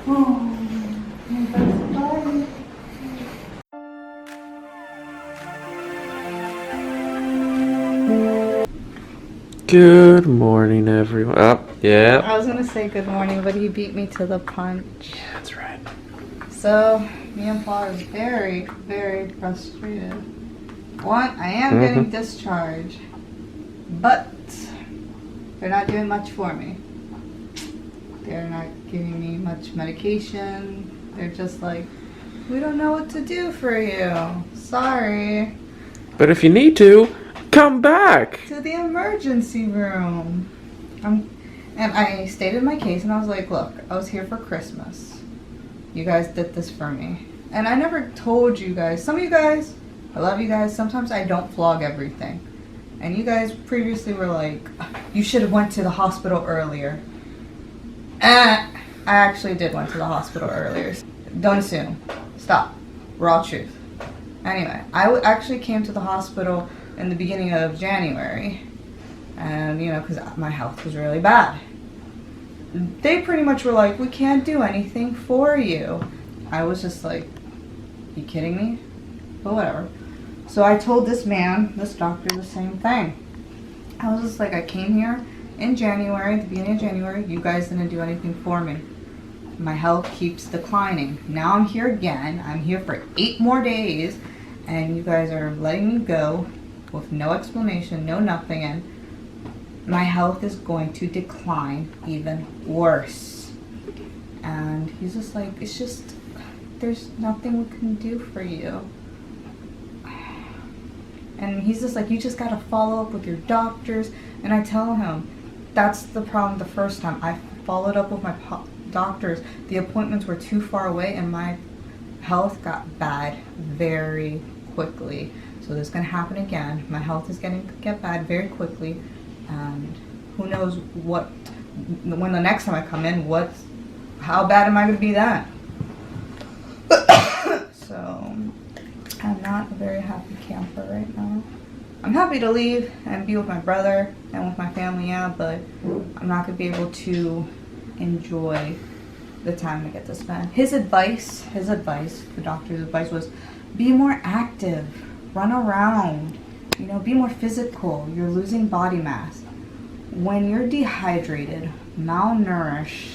Bye. Good morning, everyone. Oh, yeah. I was gonna say good morning, but he beat me to the punch. Yeah, that's right. So, me and Paul are very, very frustrated. One, I am getting discharged, but they're not doing much for me. They're not giving me much medication. They're just like, we don't know what to do for you. Sorry. But if you need to, come back To the emergency room. And I stated my case and I was like, look, I was here for Christmas. You guys did this for me. And I never told you guys. Some of you guys, I love you guys. Sometimes I don't vlog everything. And you guys previously were like, you should have went to the hospital earlier. I actually did went to the hospital earlier. Don't assume. Stop. Raw truth. Anyway, I actually came to the hospital in the beginning of January. And, you know, because my health was really bad. They pretty much were like, we can't do anything for you. I was just like, you kidding me? But whatever. So I told this man, this doctor, the same thing. I was just like, I came here in January, the beginning of January, you guys didn't do anything for me. My health keeps declining. Now I'm here again. I'm here for 8 more days, and you guys are letting me go with no explanation, no nothing, and my health is going to decline even worse. And he's just like, it's just, there's nothing we can do for you. And he's just like, you just gotta follow up with your doctors. And I tell him, that's the problem the first time. I followed up with my doctors. The appointments were too far away and my health got bad very quickly. So this is gonna happen again. My health is gonna get bad very quickly. And who knows what, when the next time I come in, how bad am I gonna be then? So, I'm not a very happy camper right now. I'm happy to leave and be with my brother and with my family, yeah, but I'm not gonna be able to enjoy the time I get to spend. His advice, the doctor's advice was, be more active, run around, you know, be more physical. You're losing body mass. When you're dehydrated, malnourished,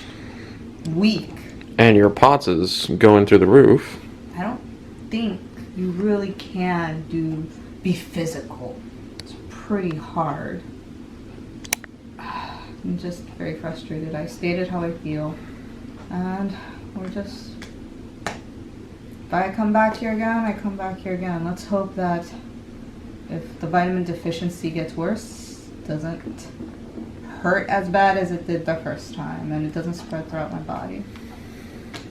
weak, and your POTS is going through the roof. I don't think you really can be physical. It's pretty hard. I'm just very frustrated. I stated how I feel, and if I come back here again, I come back here again. Let's hope that if the vitamin deficiency gets worse, it doesn't hurt as bad as it did the first time, and it doesn't spread throughout my body.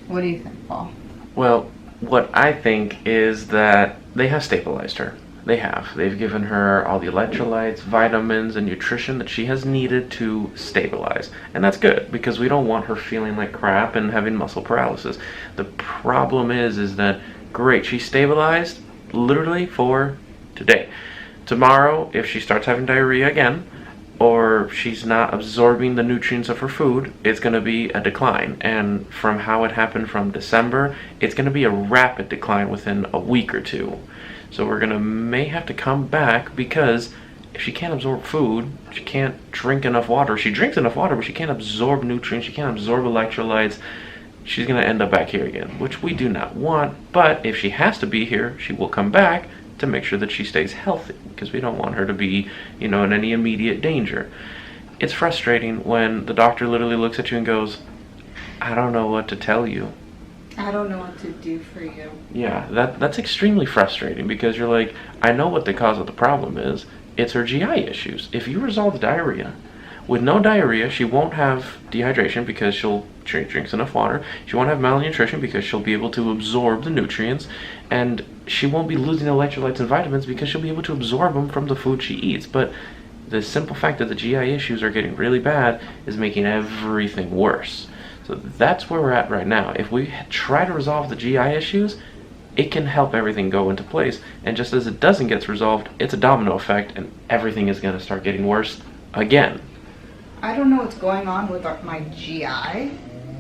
What do you think, Paul? Well, what I think is that they have stabilized her. They have. They've given her all the electrolytes, vitamins, and nutrition that she has needed to stabilize. And that's good, because we don't want her feeling like crap and having muscle paralysis. The problem is that, great, she's stabilized literally for today. Tomorrow, if she starts having diarrhea again, or she's not absorbing the nutrients of her food, it's going to be a decline. And from how it happened from December, it's going to be a rapid decline within a week or two. So we're going to may have to come back, because if she can't absorb food, she can't drink enough water. She drinks enough water, but she can't absorb nutrients, she can't absorb electrolytes. She's going to end up back here again, which we do not want. But if she has to be here, she will come back to make sure that she stays healthy, because we don't want her to be, in any immediate danger. It's frustrating when the doctor literally looks at you and goes, I don't know what to tell you. I don't know what to do for you. Yeah, that's extremely frustrating, because you're like, I know what the cause of the problem is. It's her GI issues. If you resolve the diarrhea, with no diarrhea, she won't have dehydration because she'll drinks enough water. She won't have malnutrition because she'll be able to absorb the nutrients, and she won't be losing electrolytes and vitamins because she'll be able to absorb them from the food she eats. But the simple fact that the GI issues are getting really bad is making everything worse. So that's where we're at right now. If we try to resolve the GI issues, it can help everything go into place. And just as it doesn't get resolved, it's a domino effect, and everything is going to start getting worse again. I don't know what's going on with my GI,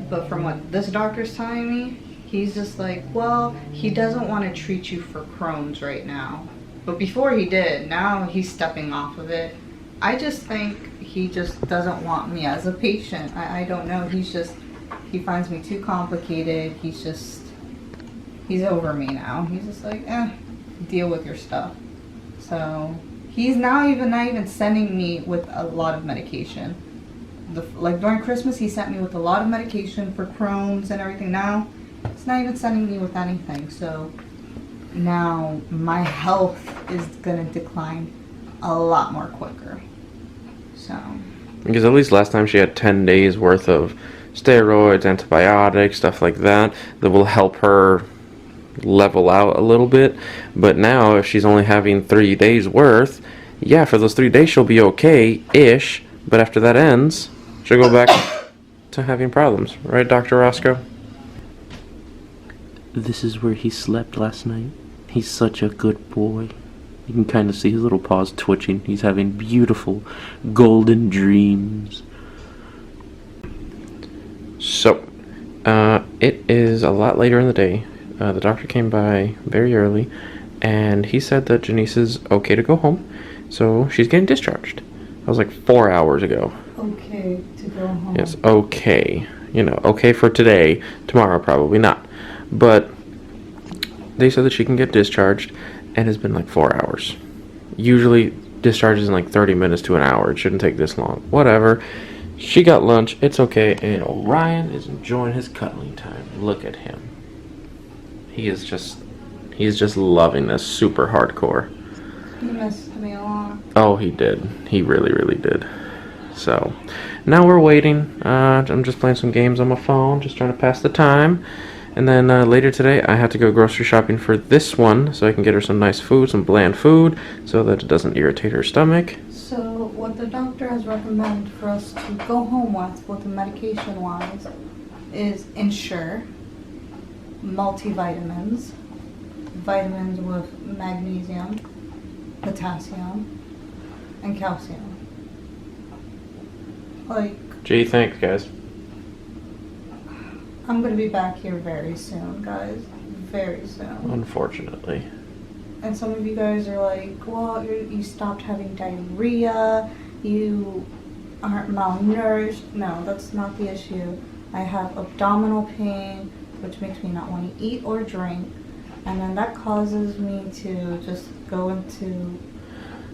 But from what this doctor's telling me, he's just like, well, he doesn't want to treat you for Crohn's right now. But before he did, now he's stepping off of it. I just think he just doesn't want me as a patient. I don't know. He finds me too complicated. He's over me now. He's just like, deal with your stuff. So he's now not even sending me with a lot of medication. Like during Christmas, he sent me with a lot of medication for Crohn's and everything. Now, it's not even sending me with anything. So now my health is gonna decline a lot more quicker. So. Because at least last time she had 10 days worth of steroids, antibiotics, stuff like that will help her level out a little bit. But now if she's only having 3 days worth, yeah, for those 3 days she'll be okay-ish, but after that ends, she'll go back to having problems. Right, Dr. Roscoe? This is where he slept last night. He's such a good boy. You can kind of see his little paws twitching. He's having beautiful golden dreams. So, it is a lot later in the day. The doctor came by very early, and he said that Janice is okay to go home, so she's getting discharged. That was like 4 hours ago. Okay to go home. Yes, okay. You know, okay for today. Tomorrow, probably not. But they said that she can get discharged, and it's been like 4 hours. Usually, discharges in like 30 minutes to an hour. It shouldn't take this long. Whatever. She got lunch. It's okay. And Orion is enjoying his cuddling time. Look at him. He's just loving this super hardcore. He missed me a lot. Oh, he did. He really, really did. So, now we're waiting. I'm just playing some games on my phone, just trying to pass the time. And then later today, I have to go grocery shopping for this one, so I can get her some nice food, some bland food, so that it doesn't irritate her stomach. So, what the doctor has recommended for us to go home with the medication-wise, is Ensure, multivitamins, vitamins with magnesium, potassium, and calcium. Like, Gee, thanks, guys. I'm gonna be back here very soon, guys. Very soon. Unfortunately. And some of you guys are like, well, you stopped having diarrhea, you aren't malnourished. No, that's not the issue. I have abdominal pain, which makes me not want to eat or drink. And then that causes me to just go into...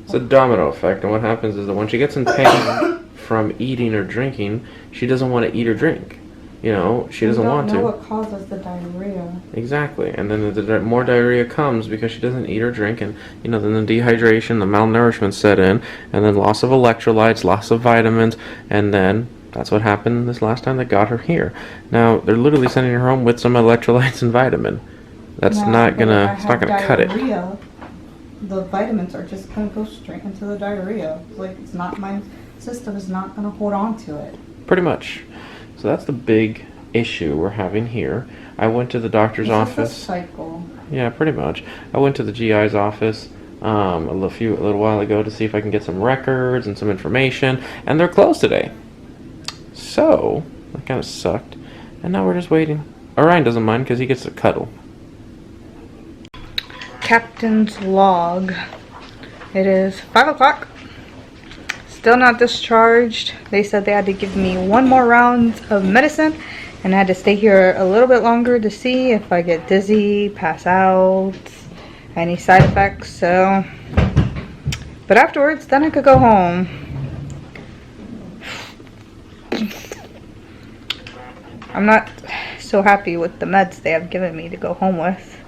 It's a domino effect, and what happens is that when she gets in pain from eating or drinking, she doesn't want to eat or drink. You know, she doesn't want to. You don't know what causes the diarrhea. Exactly. And then the more diarrhea comes because she doesn't eat or drink, and, you know, then the dehydration, the malnourishment set in, and then loss of electrolytes, loss of vitamins, and then that's what happened this last time they got her here. Now, they're literally sending her home with some electrolytes and vitamin. That's not gonna cut it. The vitamins are just gonna go straight into the diarrhea. Like, it's not, my system is not gonna hold on to it. Pretty much. So that's the big issue we're having here. I went to the doctor's office. It's a cycle. Yeah, pretty much. I went to the GI's office a little while ago to see if I can get some records and some information, and they're closed today. So that kind of sucked. And now we're just waiting. Orion doesn't mind because he gets to cuddle. Captain's log. It is 5 o'clock. Still not discharged. They said they had to give me 1 more round of medicine, and I had to stay here a little bit longer to see if I get dizzy, pass out, any side effects. So, but afterwards, then I could go home. I'm not so happy with the meds they have given me to go home with,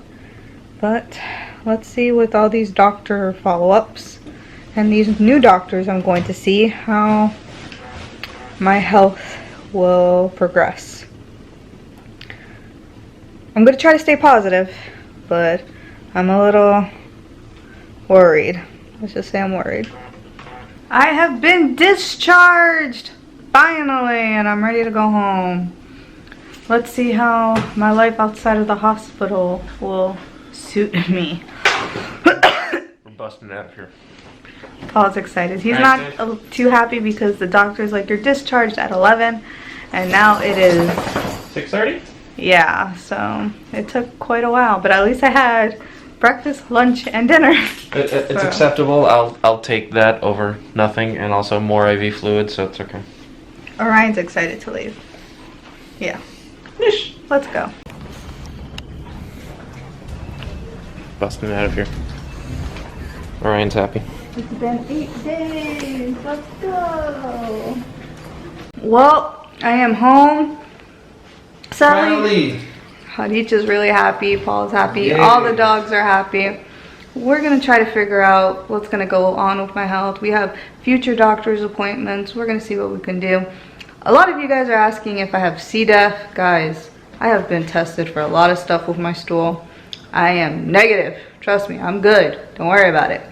but let's see with all these doctor follow-ups and these new doctors I'm going to see how my health will progress. I'm going to try to stay positive, but I'm a little worried. Let's just say I'm worried. I have been discharged! Finally! And I'm ready to go home. Let's see how my life outside of the hospital will suit me. We're busting out of here. Paul's excited. He's not too happy because the doctor's like, you're discharged at 11, and now it is 6:30? Yeah, so it took quite a while, but at least I had breakfast, lunch, and dinner. It's So- acceptable. I'll take that over nothing, and also more IV fluid, so it's okay. Orion's excited to leave. Yeah. Let's go. Busting out of here. Orion's happy. It's been 8 days. Let's go. Well, I am home. Sally. Hadich is really happy. Paul's happy. Yay. All the dogs are happy. We're going to try to figure out what's going to go on with my health. We have future doctor's appointments. We're going to see what we can do. A lot of you guys are asking if I have C. diff. Guys, I have been tested for a lot of stuff with my stool. I am negative. Trust me, I'm good. Don't worry about it.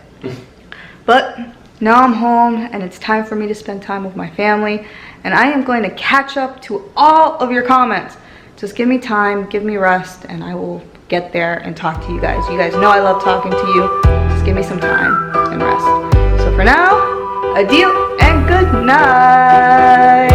But now I'm home and it's time for me to spend time with my family. And I am going to catch up to all of your comments. Just give me time, give me rest, and I will get there and talk to you guys. You guys know I love talking to you. Just give me some time and rest. So for now, adieu and good night.